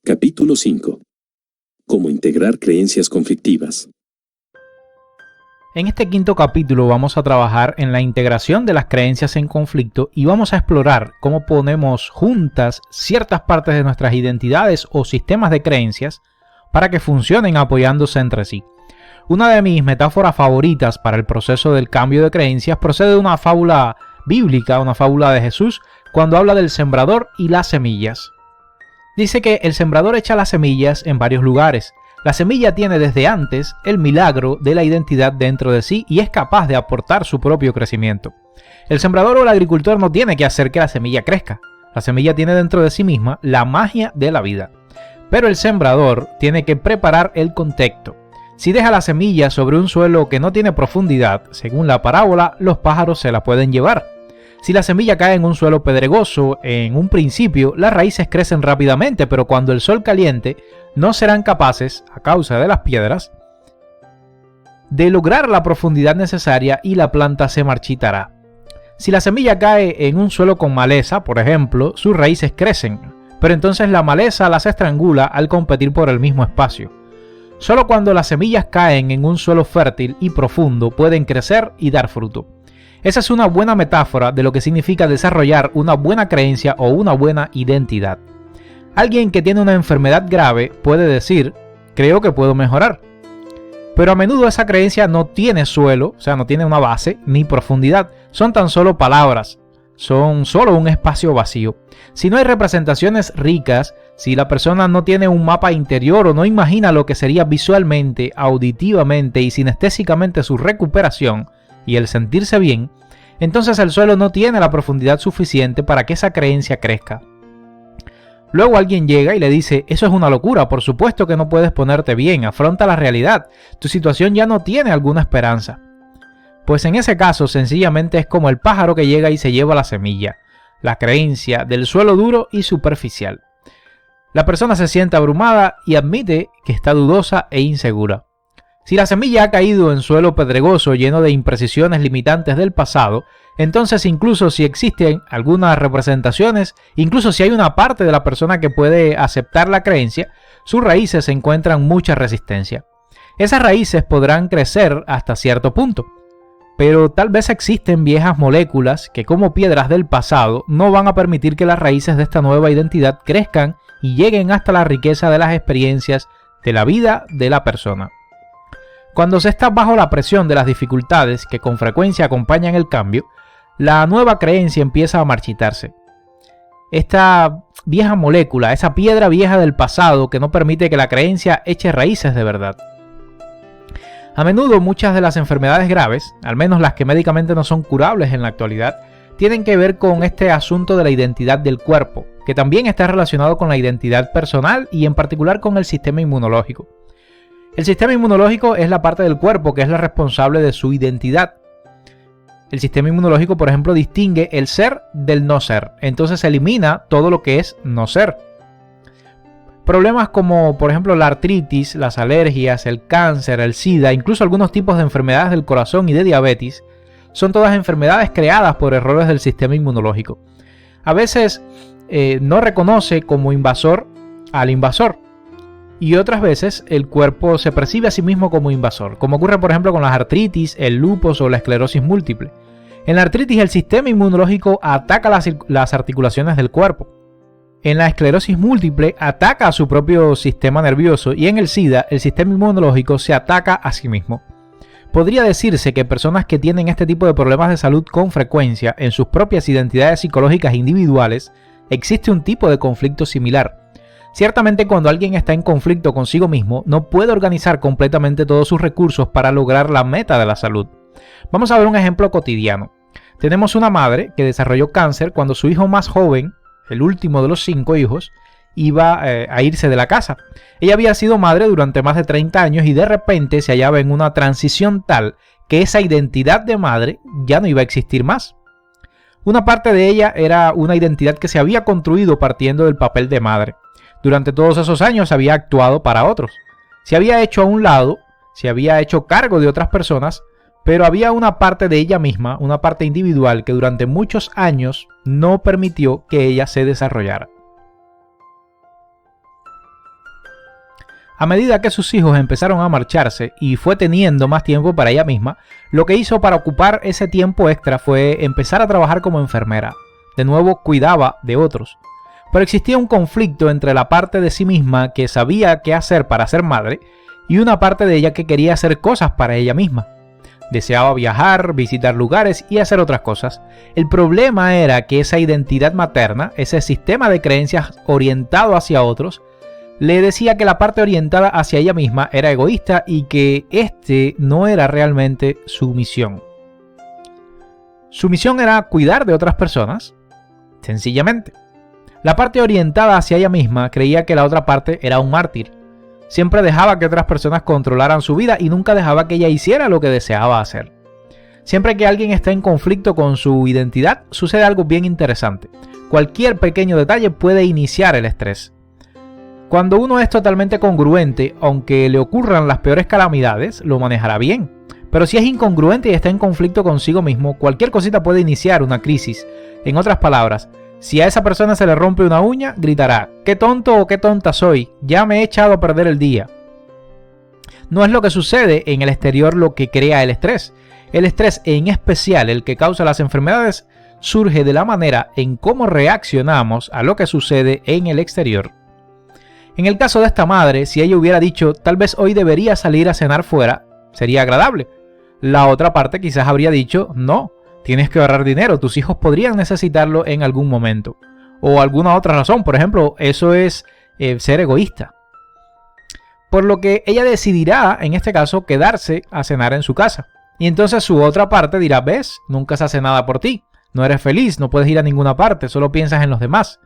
Capítulo 5. Cómo integrar creencias conflictivas. En este quinto capítulo vamos a trabajar en la integración de las creencias en conflicto y vamos a explorar cómo ponemos juntas ciertas partes de nuestras identidades o sistemas de creencias para que funcionen apoyándose entre sí. Una de mis metáforas favoritas para el proceso del cambio de creencias procede de una fábula bíblica, una fábula de Jesús, cuando habla del sembrador y las semillas. Dice que el sembrador echa las semillas en varios lugares. La semilla tiene desde antes el milagro de la identidad dentro de sí y es capaz de aportar su propio crecimiento. El sembrador o el agricultor no tiene que hacer que la semilla crezca. La semilla tiene dentro de sí misma la magia de la vida. Pero el sembrador tiene que preparar el contexto. Si deja la semilla sobre un suelo que no tiene profundidad, según la parábola, los pájaros se la pueden llevar. Si la semilla cae en un suelo pedregoso, en un principio las raíces crecen rápidamente, pero cuando el sol caliente no serán capaces, a causa de las piedras, de lograr la profundidad necesaria y la planta se marchitará. Si la semilla cae en un suelo con maleza, por ejemplo, sus raíces crecen, pero entonces la maleza las estrangula al competir por el mismo espacio. Solo cuando las semillas caen en un suelo fértil y profundo pueden crecer y dar fruto. Esa es una buena metáfora de lo que significa desarrollar una buena creencia o una buena identidad. Alguien que tiene una enfermedad grave puede decir, creo que puedo mejorar. Pero a menudo esa creencia no tiene suelo, o sea, no tiene una base ni profundidad. Son tan solo palabras, son solo un espacio vacío. Si no hay representaciones ricas, si la persona no tiene un mapa interior o no imagina lo que sería visualmente, auditivamente y sinestésicamente su recuperación, y el sentirse bien, entonces el suelo no tiene la profundidad suficiente para que esa creencia crezca. Luego alguien llega y le dice, eso es una locura, por supuesto que no puedes ponerte bien, afronta la realidad, tu situación ya no tiene alguna esperanza. Pues en ese caso sencillamente es como el pájaro que llega y se lleva la semilla, la creencia del suelo duro y superficial. La persona se siente abrumada y admite que está dudosa e insegura. Si la semilla ha caído en suelo pedregoso lleno de imprecisiones limitantes del pasado, entonces incluso si existen algunas representaciones, incluso si hay una parte de la persona que puede aceptar la creencia, sus raíces encuentran mucha resistencia. Esas raíces podrán crecer hasta cierto punto, pero tal vez existen viejas moléculas que como piedras del pasado no van a permitir que las raíces de esta nueva identidad crezcan y lleguen hasta la riqueza de las experiencias de la vida de la persona. Cuando se está bajo la presión de las dificultades que con frecuencia acompañan el cambio, la nueva creencia empieza a marchitarse. Esta vieja molécula, esa piedra vieja del pasado que no permite que la creencia eche raíces de verdad. A menudo muchas de las enfermedades graves, al menos las que médicamente no son curables en la actualidad, tienen que ver con este asunto de la identidad del cuerpo, que también está relacionado con la identidad personal y en particular con el sistema inmunológico. El sistema inmunológico es la parte del cuerpo que es la responsable de su identidad. El sistema inmunológico, por ejemplo, distingue el ser del no ser, entonces elimina todo lo que es no ser. Problemas como, por ejemplo, la artritis, las alergias, el cáncer, el SIDA, incluso algunos tipos de enfermedades del corazón y de diabetes, son todas enfermedades creadas por errores del sistema inmunológico. A veces no reconoce como invasor al invasor. Y otras veces el cuerpo se percibe a sí mismo como invasor, como ocurre por ejemplo con las artritis, el lupus o la esclerosis múltiple. En la artritis el sistema inmunológico ataca las articulaciones del cuerpo. En la esclerosis múltiple ataca a su propio sistema nervioso y en el SIDA el sistema inmunológico se ataca a sí mismo. Podría decirse que personas que tienen este tipo de problemas de salud con frecuencia en sus propias identidades psicológicas individuales, existe un tipo de conflicto similar. Ciertamente cuando alguien está en conflicto consigo mismo, no puede organizar completamente todos sus recursos para lograr la meta de la salud. Vamos a ver un ejemplo cotidiano. Tenemos una madre que desarrolló cáncer cuando su hijo más joven, el último de los 5 hijos, iba a irse de la casa. Ella había sido madre durante más de 30 años y de repente se hallaba en una transición tal que esa identidad de madre ya no iba a existir más. Una parte de ella era una identidad que se había construido partiendo del papel de madre. Durante todos esos años había actuado para otros. Se había hecho a un lado, se había hecho cargo de otras personas, pero había una parte de ella misma, una parte individual que durante muchos años no permitió que ella se desarrollara. A medida que sus hijos empezaron a marcharse y fue teniendo más tiempo para ella misma, lo que hizo para ocupar ese tiempo extra fue empezar a trabajar como enfermera. De nuevo cuidaba de otros. Pero existía un conflicto entre la parte de sí misma que sabía qué hacer para ser madre y una parte de ella que quería hacer cosas para ella misma. Deseaba viajar, visitar lugares y hacer otras cosas. El problema era que esa identidad materna, ese sistema de creencias orientado hacia otros, le decía que la parte orientada hacia ella misma era egoísta y que este no era realmente su misión. Su misión era cuidar de otras personas, sencillamente. La parte orientada hacia ella misma creía que la otra parte era un mártir. Siempre dejaba que otras personas controlaran su vida y nunca dejaba que ella hiciera lo que deseaba hacer. Siempre que alguien está en conflicto con su identidad, sucede algo bien interesante. Cualquier pequeño detalle puede iniciar el estrés. Cuando uno es totalmente congruente, aunque le ocurran las peores calamidades, lo manejará bien. Pero si es incongruente y está en conflicto consigo mismo, cualquier cosita puede iniciar una crisis. En otras palabras, si a esa persona se le rompe una uña, gritará: «¡Qué tonto o qué tonta soy! Ya me he echado a perder el día». No es lo que sucede en el exterior lo que crea el estrés. El estrés, en especial el que causa las enfermedades, surge de la manera en cómo reaccionamos a lo que sucede en el exterior. En el caso de esta madre, si ella hubiera dicho: «Tal vez hoy debería salir a cenar fuera», sería agradable. La otra parte quizás habría dicho: «No. Tienes que ahorrar dinero, tus hijos podrían necesitarlo en algún momento». O alguna otra razón, por ejemplo, eso es ser egoísta. Por lo que ella decidirá, en este caso, quedarse a cenar en su casa. Y entonces su otra parte dirá: «¿Ves? Nunca se hace nada por ti. No eres feliz, no puedes ir a ninguna parte, solo piensas en los demás».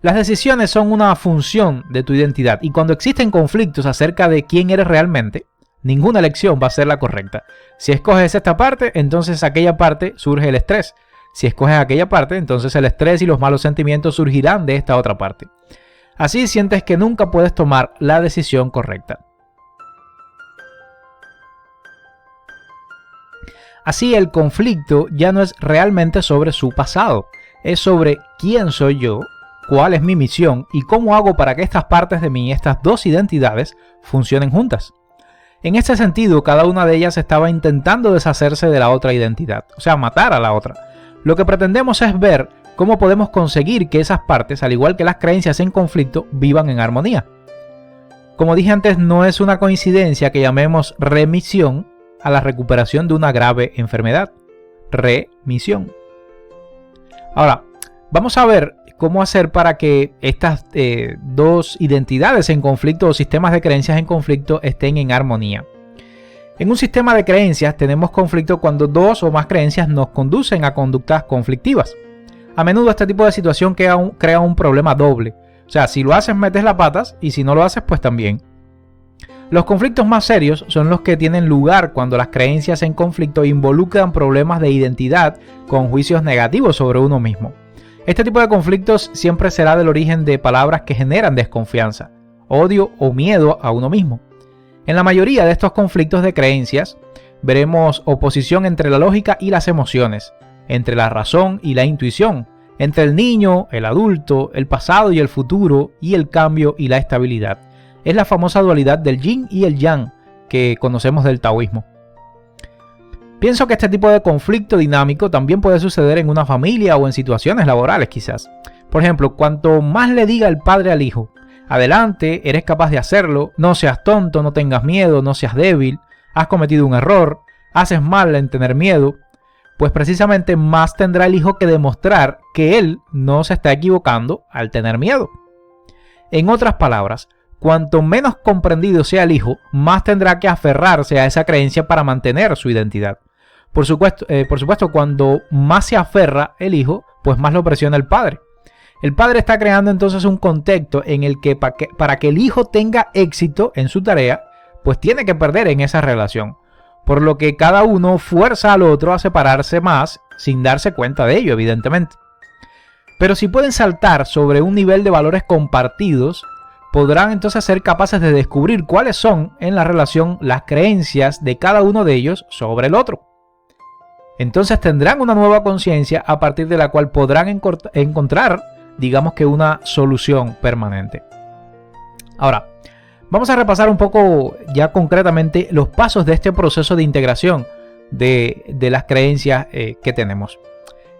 Las decisiones son una función de tu identidad y cuando existen conflictos acerca de quién eres realmente, ninguna elección va a ser la correcta. Si escoges esta parte, entonces aquella parte surge el estrés. Si escoges aquella parte, entonces el estrés y los malos sentimientos surgirán de esta otra parte. Así sientes que nunca puedes tomar la decisión correcta. Así el conflicto ya no es realmente sobre su pasado, es sobre quién soy yo, cuál es mi misión y cómo hago para que estas partes de mí, estas dos identidades, funcionen juntas. En este sentido, cada una de ellas estaba intentando deshacerse de la otra identidad, o sea, matar a la otra. Lo que pretendemos es ver cómo podemos conseguir que esas partes, al igual que las creencias en conflicto, vivan en armonía. Como dije antes, no es una coincidencia que llamemos remisión a la recuperación de una grave enfermedad. Remisión. Ahora, vamos a ver cómo hacer para que estas dos identidades en conflicto o sistemas de creencias en conflicto estén en armonía. En un sistema de creencias tenemos conflicto cuando dos o más creencias nos conducen a conductas conflictivas. A menudo este tipo de situación crea un problema doble. O sea, si lo haces metes las patas y si no lo haces pues también. Los conflictos más serios son los que tienen lugar cuando las creencias en conflicto involucran problemas de identidad con juicios negativos sobre uno mismo. Este tipo de conflictos siempre será del origen de palabras que generan desconfianza, odio o miedo a uno mismo. En la mayoría de estos conflictos de creencias veremos oposición entre la lógica y las emociones, entre la razón y la intuición, entre el niño, el adulto, el pasado y el futuro, y el cambio y la estabilidad. Es la famosa dualidad del yin y el yang que conocemos del taoísmo. Pienso que este tipo de conflicto dinámico también puede suceder en una familia o en situaciones laborales quizás. Por ejemplo, cuanto más le diga el padre al hijo: adelante, eres capaz de hacerlo, no seas tonto, no tengas miedo, no seas débil, has cometido un error, haces mal en tener miedo, pues precisamente más tendrá el hijo que demostrar que él no se está equivocando al tener miedo. En otras palabras, cuanto menos comprendido sea el hijo, más tendrá que aferrarse a esa creencia para mantener su identidad. Por supuesto, cuando más se aferra el hijo, pues más lo presiona el padre. El padre está creando entonces un contexto en el que para que el hijo tenga éxito en su tarea, pues tiene que perder en esa relación. Por lo que cada uno fuerza al otro a separarse más sin darse cuenta de ello, evidentemente. Pero si pueden saltar sobre un nivel de valores compartidos, podrán entonces ser capaces de descubrir cuáles son en la relación las creencias de cada uno de ellos sobre el otro. Entonces tendrán una nueva conciencia a partir de la cual podrán encontrar, digamos que una solución permanente. Ahora, Vamos a repasar un poco ya concretamente los pasos de este proceso de integración de las creencias que tenemos.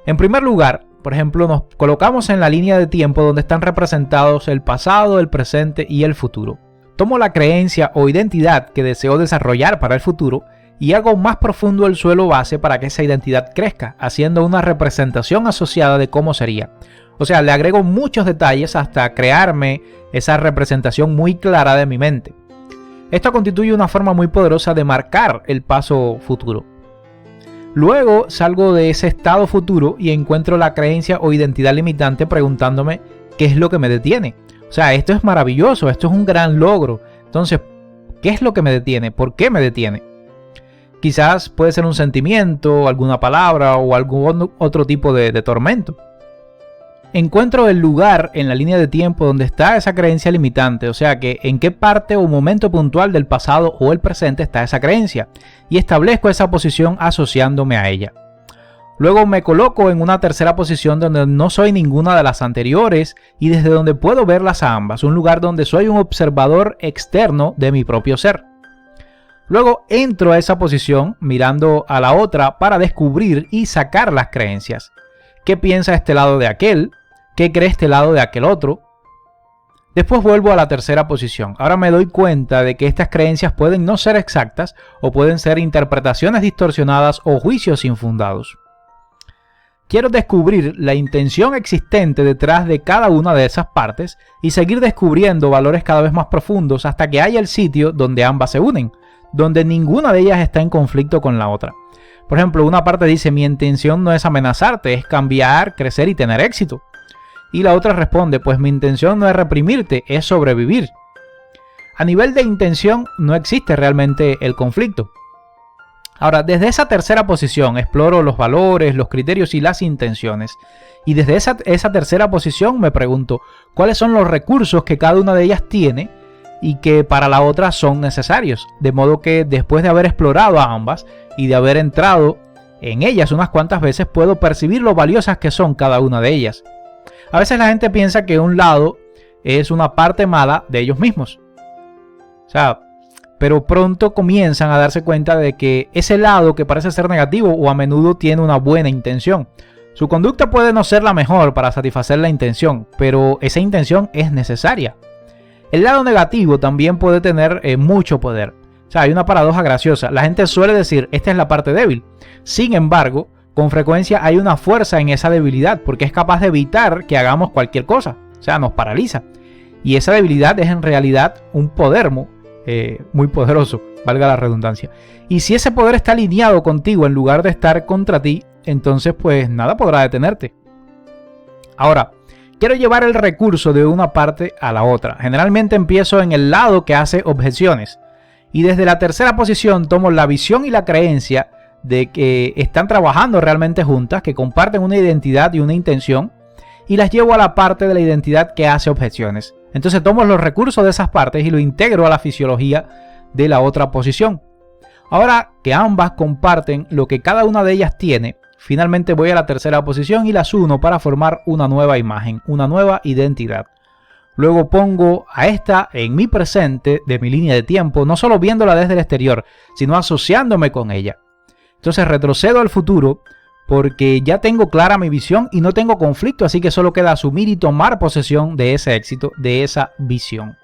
En primer lugar, por ejemplo, nos colocamos en la línea de tiempo donde están representados el pasado, el presente y el futuro. Tomo la creencia o identidad que deseo desarrollar para el futuro y hago más profundo el suelo base para que esa identidad crezca, haciendo una representación asociada de cómo sería. O sea, le agrego muchos detalles hasta crearme esa representación muy clara de mi mente. Esto constituye una forma muy poderosa de marcar el paso futuro. Luego salgo de ese estado futuro y encuentro la creencia o identidad limitante preguntándome qué es lo que me detiene. O sea, esto es maravilloso, esto es un gran logro. Entonces, ¿qué es lo que me detiene? ¿Por qué me detiene? Quizás puede ser un sentimiento, alguna palabra o algún otro tipo de tormento. Encuentro el lugar en la línea de tiempo donde está esa creencia limitante, o sea que en qué parte o momento puntual del pasado o el presente está esa creencia, y establezco esa posición asociándome a ella. Luego me coloco en una tercera posición donde no soy ninguna de las anteriores y desde donde puedo verlas a ambas, un lugar donde soy un observador externo de mi propio ser. Luego entro a esa posición mirando a la otra para descubrir y sacar las creencias. ¿Qué piensa este lado de aquel? ¿Qué cree este lado de aquel otro? Después vuelvo a la tercera posición. Ahora me doy cuenta de que estas creencias pueden no ser exactas o pueden ser interpretaciones distorsionadas o juicios infundados. Quiero descubrir la intención existente detrás de cada una de esas partes y seguir descubriendo valores cada vez más profundos hasta que haya el sitio donde ambas se unen, donde ninguna de ellas está en conflicto con la otra. Por ejemplo, una parte dice: mi intención no es amenazarte, es cambiar, crecer y tener éxito. Y la otra responde: pues mi intención no es reprimirte, es sobrevivir. A nivel de intención no existe realmente el conflicto. Ahora, desde esa tercera posición exploro los valores, los criterios y las intenciones. Y desde esa tercera posición me pregunto cuáles son los recursos que cada una de ellas tiene y que para la otra son necesarios. De modo que después de haber explorado a ambas y de haber entrado en ellas unas cuantas veces, puedo percibir lo valiosas que son cada una de ellas. A veces la gente piensa que un lado es una parte mala de ellos mismos. O sea, pero pronto comienzan a darse cuenta de que ese lado que parece ser negativo o a menudo tiene una buena intención. Su conducta puede no ser la mejor para satisfacer la intención, pero esa intención es necesaria. El lado negativo también puede tener mucho poder. O sea, hay una paradoja graciosa. La gente suele decir: esta es la parte débil. Sin embargo, con frecuencia hay una fuerza en esa debilidad porque es capaz de evitar que hagamos cualquier cosa. O sea, nos paraliza. Y esa debilidad es en realidad un poder muy poderoso, valga la redundancia. Y si ese poder está alineado contigo en lugar de estar contra ti, entonces pues nada podrá detenerte. Ahora, quiero llevar el recurso de una parte a la otra. Generalmente empiezo en el lado que hace objeciones. Y desde la tercera posición tomo la visión y la creencia de que están trabajando realmente juntas, que comparten una identidad y una intención, y las llevo a la parte de la identidad que hace objeciones. Entonces tomo los recursos de esas partes y lo integro a la fisiología de la otra posición. Ahora que ambas comparten lo que cada una de ellas tiene, finalmente voy a la tercera posición y las uno para formar una nueva imagen, una nueva identidad. Luego pongo a esta en mi presente de mi línea de tiempo, no solo viéndola desde el exterior, sino asociándome con ella. Entonces retrocedo al futuro porque ya tengo clara mi visión y no tengo conflicto, así que solo queda asumir y tomar posesión de ese éxito, de esa visión.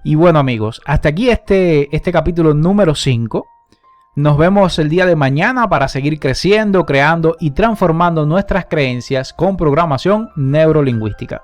Y bueno amigos, hasta aquí este capítulo número 5. Nos vemos el día de mañana para seguir creciendo, creando y transformando nuestras creencias con programación neurolingüística.